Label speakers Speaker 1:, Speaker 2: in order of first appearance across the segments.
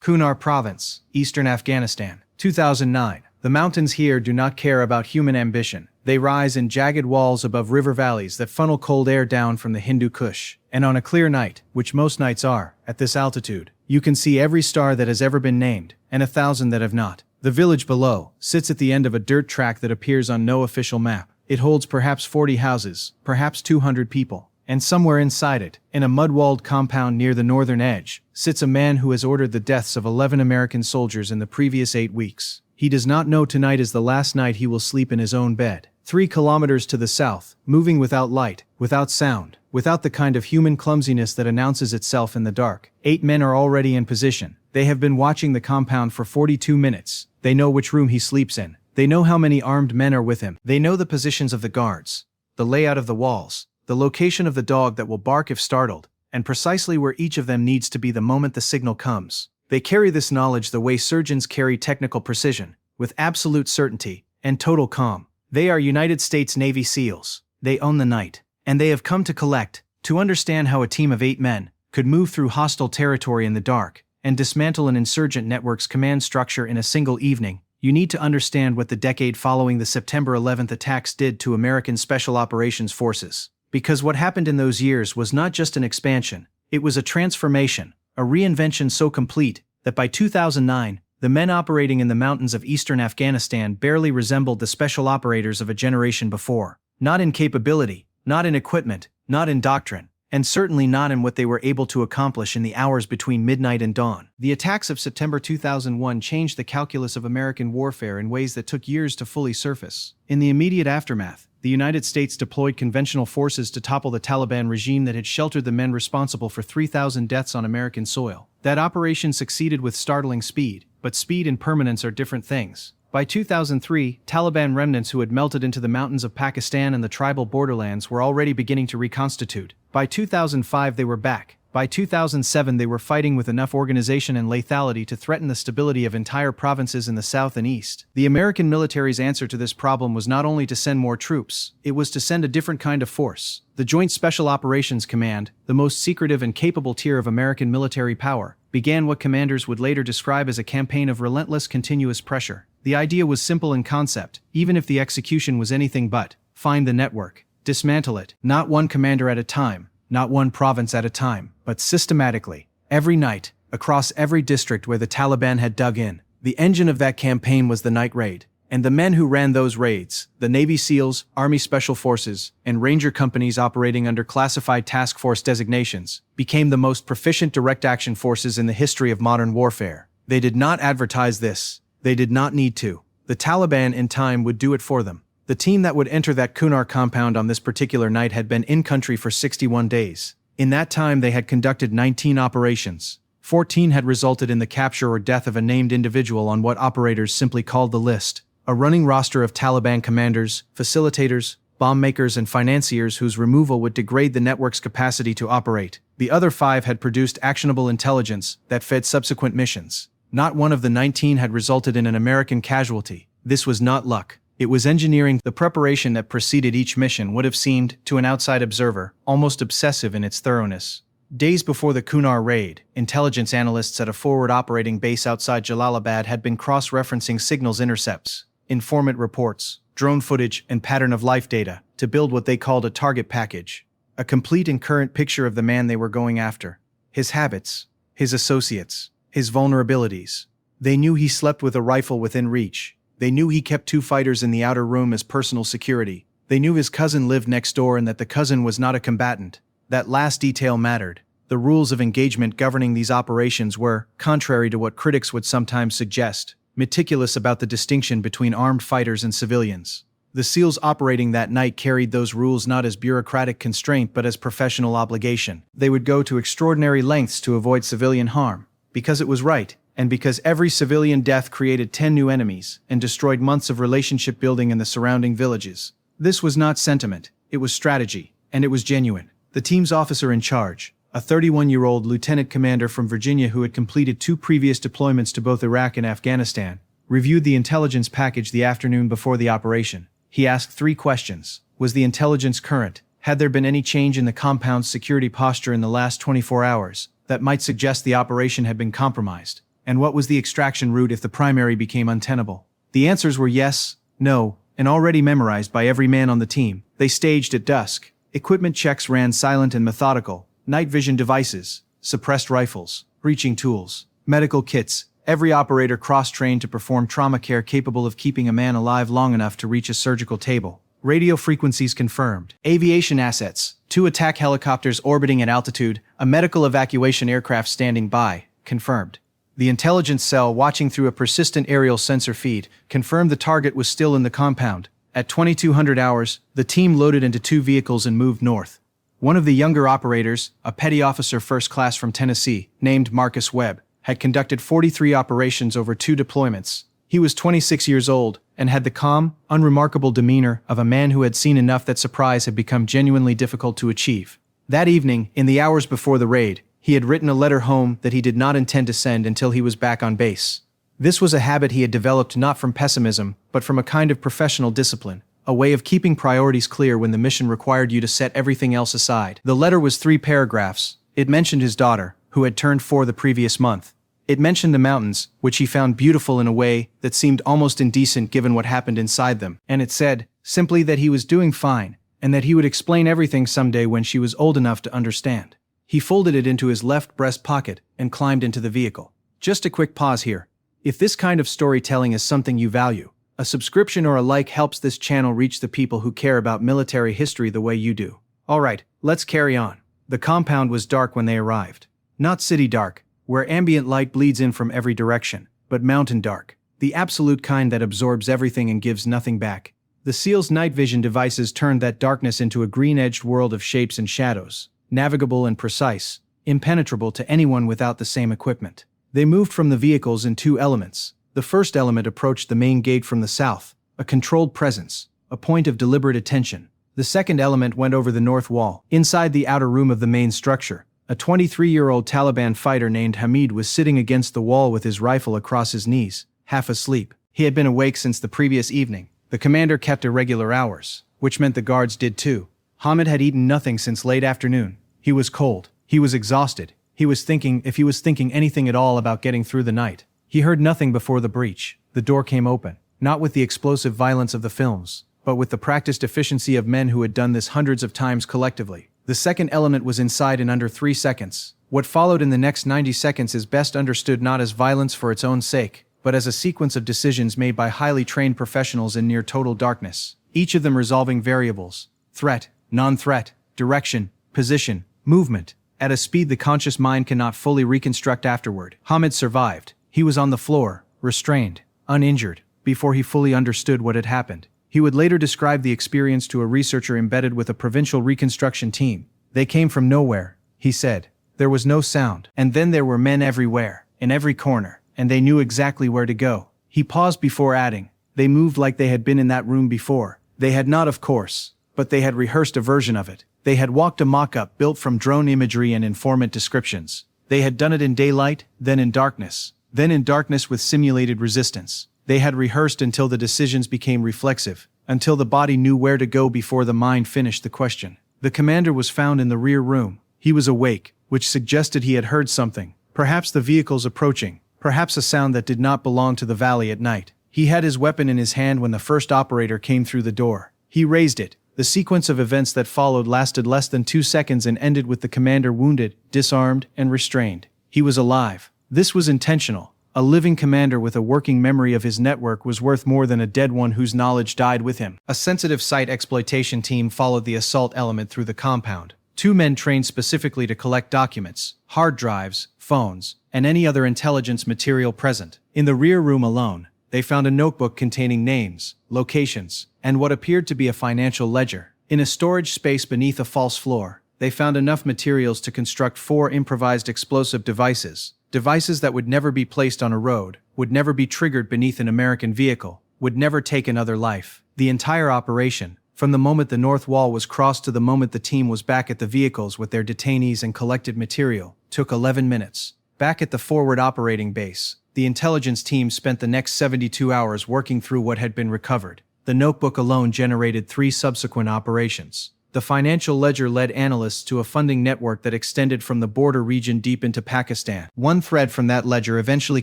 Speaker 1: Kunar Province, eastern Afghanistan. 2009. The mountains here do not care about human ambition. They rise in jagged walls above river valleys that funnel cold air down from the Hindu Kush. And on a clear night, which most nights are, at this altitude, you can see every star that has ever been named, and 1,000 that have not. The village below sits at the end of a dirt track that appears on no official map. It holds perhaps 40 houses, perhaps 200 people. And somewhere inside it, in a mud-walled compound near the northern edge, sits a man who has ordered the deaths of 11 American soldiers in the previous 8 weeks. He does not know tonight is the last night he will sleep in his own bed. 3 kilometers to the south, moving without light, without sound, without the kind of human clumsiness that announces itself in the dark. 8 men are already in position. They have been watching the compound for 42 minutes. They know which room he sleeps in. They know how many armed men are with him. They know the positions of the guards, the layout of the walls, the location of the dog that will bark if startled, and precisely where each of them needs to be the moment the signal comes. They carry this knowledge the way surgeons carry technical precision, with absolute certainty and total calm. They are United States Navy SEALs. They own the night, and they have come to collect, to understand how a team of 8 men could move through hostile territory in the dark and dismantle an insurgent network's command structure in a single evening. You need to understand what the decade following the September 11th attacks did to American Special Operations Forces. Because what happened in those years was not just an expansion, it was a transformation, a reinvention so complete that by 2009, the men operating in the mountains of eastern Afghanistan barely resembled the special operators of a generation before. Not in capability, not in equipment, not in doctrine, and certainly not in what they were able to accomplish in the hours between midnight and dawn. The attacks of September 2001 changed the calculus of American warfare in ways that took years to fully surface. In the immediate aftermath, the United States deployed conventional forces to topple the Taliban regime that had sheltered the men responsible for 3,000 deaths on American soil. That operation succeeded with startling speed, but speed and permanence are different things. By 2003, Taliban remnants who had melted into the mountains of Pakistan and the tribal borderlands were already beginning to reconstitute. By 2005 they were back. By 2007 they were fighting with enough organization and lethality to threaten the stability of entire provinces in the south and east. The American military's answer to this problem was not only to send more troops, it was to send a different kind of force. The Joint Special Operations Command, the most secretive and capable tier of American military power, began what commanders would later describe as a campaign of relentless continuous pressure. The idea was simple in concept, even if the execution was anything but: find the network, dismantle it, not one commander at a time, not one province at a time, but systematically, every night, across every district where the Taliban had dug in. The engine of that campaign was the night raid, and the men who ran those raids, the Navy SEALs, Army Special Forces, and Ranger companies operating under classified task force designations, became the most proficient direct action forces in the history of modern warfare. They did not advertise this. They did not need to. The Taliban in time would do it for them. The team that would enter that Kunar compound on this particular night had been in country for 61 days. In that time they had conducted 19 operations. 14 had resulted in the capture or death of a named individual on what operators simply called the list, a running roster of Taliban commanders, facilitators, bomb makers and financiers whose removal would degrade the network's capacity to operate. The other 5 had produced actionable intelligence that fed subsequent missions. Not one of the 19 had resulted in an American casualty. This was not luck. It was engineering. The preparation that preceded each mission would have seemed, to an outside observer, almost obsessive in its thoroughness. Days before the Kunar raid, intelligence analysts at a forward operating base outside Jalalabad had been cross-referencing signals intercepts, informant reports, drone footage, and pattern-of-life data to build what they called a target package, a complete and current picture of the man they were going after, his habits, his associates, his vulnerabilities. They knew he slept with a rifle within reach. They knew he kept 2 fighters in the outer room as personal security. They knew his cousin lived next door and that the cousin was not a combatant. That last detail mattered. The rules of engagement governing these operations were, contrary to what critics would sometimes suggest, meticulous about the distinction between armed fighters and civilians. The SEALs operating that night carried those rules not as bureaucratic constraint but as professional obligation. They would go to extraordinary lengths to avoid civilian harm, because it was right, and because every civilian death created 10 new enemies and destroyed months of relationship building in the surrounding villages. This was not sentiment, it was strategy, and it was genuine. The team's officer in charge, a 31-year-old lieutenant commander from Virginia who had completed 2 previous deployments to both Iraq and Afghanistan, reviewed the intelligence package the afternoon before the operation. He asked 3 questions. Was the intelligence current? Had there been any change in the compound's security posture in the last 24 hours that might suggest the operation had been compromised? And what was the extraction route if the primary became untenable? The answers were yes, no, and already memorized by every man on the team. They staged at dusk. Equipment checks ran silent and methodical. Night vision devices, suppressed rifles, breaching tools, medical kits. Every operator cross-trained to perform trauma care capable of keeping a man alive long enough to reach a surgical table. Radio frequencies confirmed. Aviation assets, 2 attack helicopters orbiting at altitude, a medical evacuation aircraft standing by, confirmed. The intelligence cell, watching through a persistent aerial sensor feed, confirmed the target was still in the compound. At 2200 hours, the team loaded into 2 vehicles and moved north. One of the younger operators, a petty officer first class from Tennessee, named Marcus Webb, had conducted 43 operations over 2 deployments. He was 26 years old and had the calm, unremarkable demeanor of a man who had seen enough that surprise had become genuinely difficult to achieve. That evening, in the hours before the raid, he had written a letter home that he did not intend to send until he was back on base. This was a habit he had developed not from pessimism, but from a kind of professional discipline, a way of keeping priorities clear when the mission required you to set everything else aside. The letter was 3 paragraphs. It mentioned his daughter, who had turned 4 the previous month. It mentioned the mountains, which he found beautiful in a way that seemed almost indecent given what happened inside them. And it said, simply, that he was doing fine, and that he would explain everything someday when she was old enough to understand. He folded it into his left breast pocket and climbed into the vehicle. Just a quick pause here. If this kind of storytelling is something you value, a subscription or a like helps this channel reach the people who care about military history the way you do. Alright, let's carry on. The compound was dark when they arrived. Not city dark, where ambient light bleeds in from every direction, but mountain dark, the absolute kind that absorbs everything and gives nothing back. The SEAL's night vision devices turned that darkness into a green-edged world of shapes and shadows, navigable and precise, impenetrable to anyone without the same equipment. They moved from the vehicles in 2 elements. The first element approached the main gate from the south, a controlled presence, a point of deliberate attention. The second element went over the north wall. Inside the outer room of the main structure, a 23-year-old Taliban fighter named Hamid was sitting against the wall with his rifle across his knees, half asleep. He had been awake since the previous evening. The commander kept irregular hours, which meant the guards did too. Hamid had eaten nothing since late afternoon. He was cold. He was exhausted. He was thinking, if he was thinking anything at all, about getting through the night. He heard nothing before the breach. The door came open, not with the explosive violence of the films, but with the practiced efficiency of men who had done this hundreds of times collectively. The second element was inside in under 3 seconds. What followed in the next 90 seconds is best understood not as violence for its own sake, but as a sequence of decisions made by highly trained professionals in near total darkness, each of them resolving variables: threat, non-threat, direction, position, movement, at a speed the conscious mind cannot fully reconstruct afterward. Hamid survived. He was on the floor, restrained, uninjured, before he fully understood what had happened. He would later describe the experience to a researcher embedded with a provincial reconstruction team. They came from nowhere, he said. There was no sound, and then there were men everywhere, in every corner, and they knew exactly where to go. He paused before adding, they moved like they had been in that room before. They had not, of course, but they had rehearsed a version of it. They had walked a mock-up built from drone imagery and informant descriptions. They had done it in daylight, then in darkness with simulated resistance. They had rehearsed until the decisions became reflexive, until the body knew where to go before the mind finished the question. The commander was found in the rear room. He was awake, which suggested he had heard something, perhaps the vehicles approaching, perhaps a sound that did not belong to the valley at night. He had his weapon in his hand when the first operator came through the door. He raised it. The sequence of events that followed lasted less than 2 seconds and ended with the commander wounded, disarmed, and restrained. He was alive. This was intentional. A living commander with a working memory of his network was worth more than a dead one whose knowledge died with him. A sensitive site exploitation team followed the assault element through the compound. 2 men trained specifically to collect documents, hard drives, phones, and any other intelligence material present. In the rear room alone, they found a notebook containing names, locations, and what appeared to be a financial ledger. In a storage space beneath a false floor, they found enough materials to construct 4 improvised explosive devices that would never be placed on a road, would never be triggered beneath an American vehicle, would never take another life. The entire operation, from the moment the north wall was crossed to the moment the team was back at the vehicles with their detainees and collected material, took 11 minutes. Back at the forward operating base, the intelligence team spent the next 72 hours working through what had been recovered. The notebook alone generated 3 subsequent operations. The financial ledger led analysts to a funding network that extended from the border region deep into Pakistan. One thread from that ledger eventually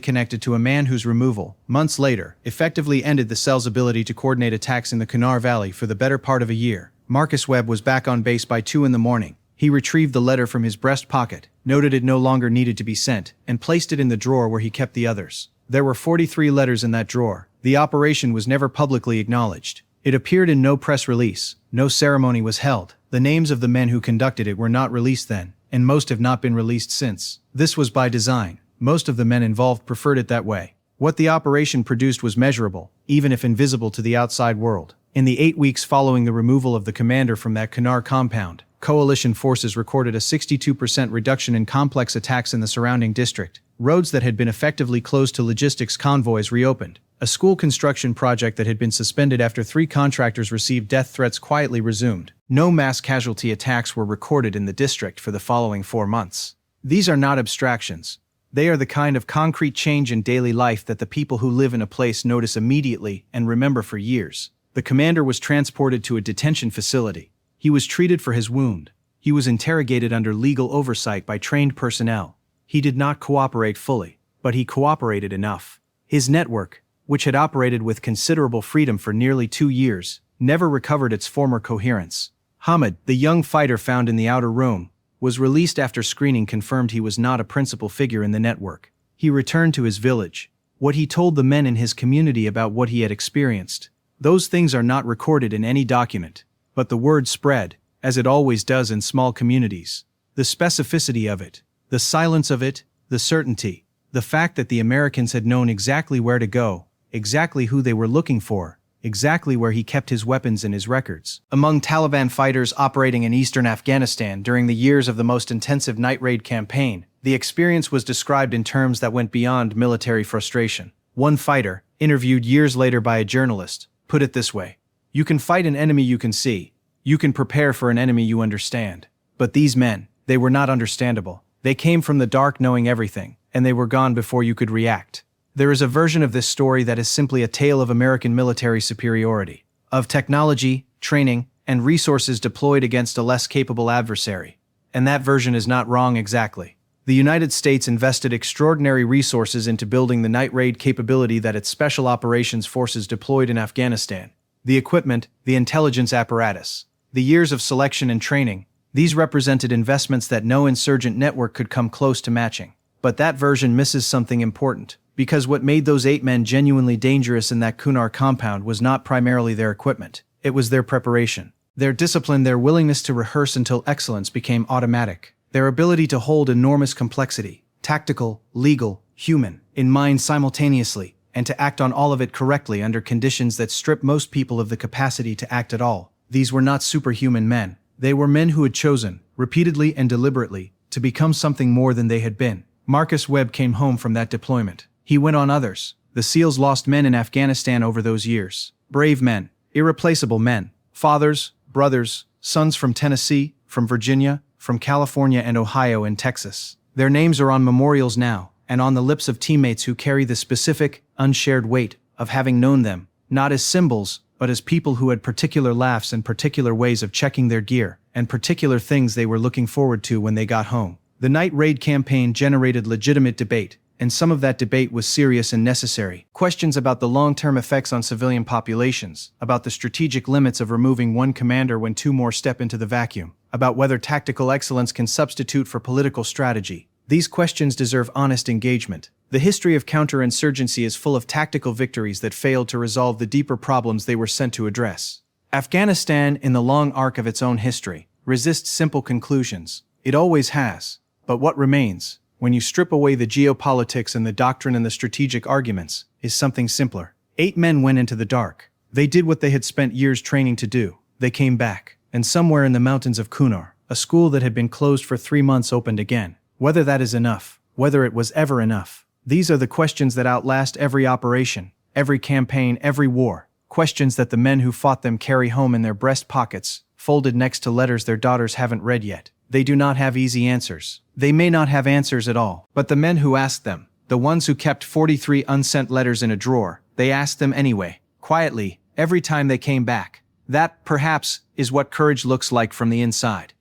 Speaker 1: connected to a man whose removal, months later, effectively ended the cell's ability to coordinate attacks in the Kunar Valley for the better part of a year. Marcus Webb was back on base by 2 in the morning. He retrieved the letter from his breast pocket, noted it no longer needed to be sent, and placed it in the drawer where he kept the others. There were 43 letters in that drawer. The operation was never publicly acknowledged. It appeared in no press release. No ceremony was held. The names of the men who conducted it were not released then, and most have not been released since. This was by design. Most of the men involved preferred it that way. What the operation produced was measurable, even if invisible to the outside world. In the 8 weeks following the removal of the commander from that Kunar compound, coalition forces recorded a 62% reduction in complex attacks in the surrounding district. Roads that had been effectively closed to logistics convoys reopened. A school construction project that had been suspended after 3 contractors received death threats quietly resumed. No mass casualty attacks were recorded in the district for the following 4 months. These are not abstractions. They are the kind of concrete change in daily life that the people who live in a place notice immediately and remember for years. The commander was transported to a detention facility. He was treated for his wound. He was interrogated under legal oversight by trained personnel. He did not cooperate fully, but he cooperated enough. His network, which had operated with considerable freedom for nearly 2 years, never recovered its former coherence. Hamid, the young fighter found in the outer room, was released after screening confirmed he was not a principal figure in the network. He returned to his village. What he told the men in his community about what he had experienced. Those things are not recorded in any document, but the word spread, as it always does in small communities. The specificity of it, the silence of it, the certainty, the fact that the Americans had known exactly where to go, exactly who they were looking for, exactly where he kept his weapons and his records. Among Taliban fighters operating in eastern Afghanistan during the years of the most intensive night raid campaign, the experience was described in terms that went beyond military frustration. One fighter, interviewed years later by a journalist, put it this way: "You can fight an enemy you can see. You can prepare for an enemy you understand. But these men, they were not understandable. They came from the dark knowing everything, and they were gone before you could react." There is a version of this story that is simply a tale of American military superiority, of technology, training, and resources deployed against a less capable adversary. And that version is not wrong exactly. The United States invested extraordinary resources into building the night raid capability that its special operations forces deployed in Afghanistan. The equipment, the intelligence apparatus, the years of selection and training, these represented investments that no insurgent network could come close to matching. But that version misses something important. Because what made those 8 men genuinely dangerous in that Kunar compound was not primarily their equipment. It was their preparation. Their discipline, their willingness to rehearse until excellence became automatic. Their ability to hold enormous complexity, tactical, legal, human, in mind simultaneously, and to act on all of it correctly under conditions that strip most people of the capacity to act at all. These were not superhuman men. They were men who had chosen, repeatedly and deliberately, to become something more than they had been. Marcus Webb came home from that deployment. He went on others. The SEALs lost men in Afghanistan over those years. Brave men, irreplaceable men, fathers, brothers, sons from Tennessee, from Virginia, from California and Ohio and Texas. Their names are on memorials now, and on the lips of teammates who carry the specific, unshared weight of having known them, not as symbols, but as people who had particular laughs and particular ways of checking their gear, and particular things they were looking forward to when they got home. The night raid campaign generated legitimate debate, and some of that debate was serious and necessary. Questions about the long-term effects on civilian populations, about the strategic limits of removing one commander when 2 more step into the vacuum, about whether tactical excellence can substitute for political strategy. These questions deserve honest engagement. The history of counterinsurgency is full of tactical victories that failed to resolve the deeper problems they were sent to address. Afghanistan, in the long arc of its own history, resists simple conclusions. It always has. But what remains, when you strip away the geopolitics and the doctrine and the strategic arguments, is something simpler. 8 men went into the dark. They did what they had spent years training to do. They came back. And somewhere in the mountains of Kunar, a school that had been closed for 3 months opened again. Whether that is enough, whether it was ever enough, these are the questions that outlast every operation, every campaign, every war. Questions that the men who fought them carry home in their breast pockets, folded next to letters their daughters haven't read yet. They do not have easy answers. They may not have answers at all. But the men who asked them, the ones who kept 43 unsent letters in a drawer, they asked them anyway, quietly, every time they came back. That, perhaps, is what courage looks like from the inside.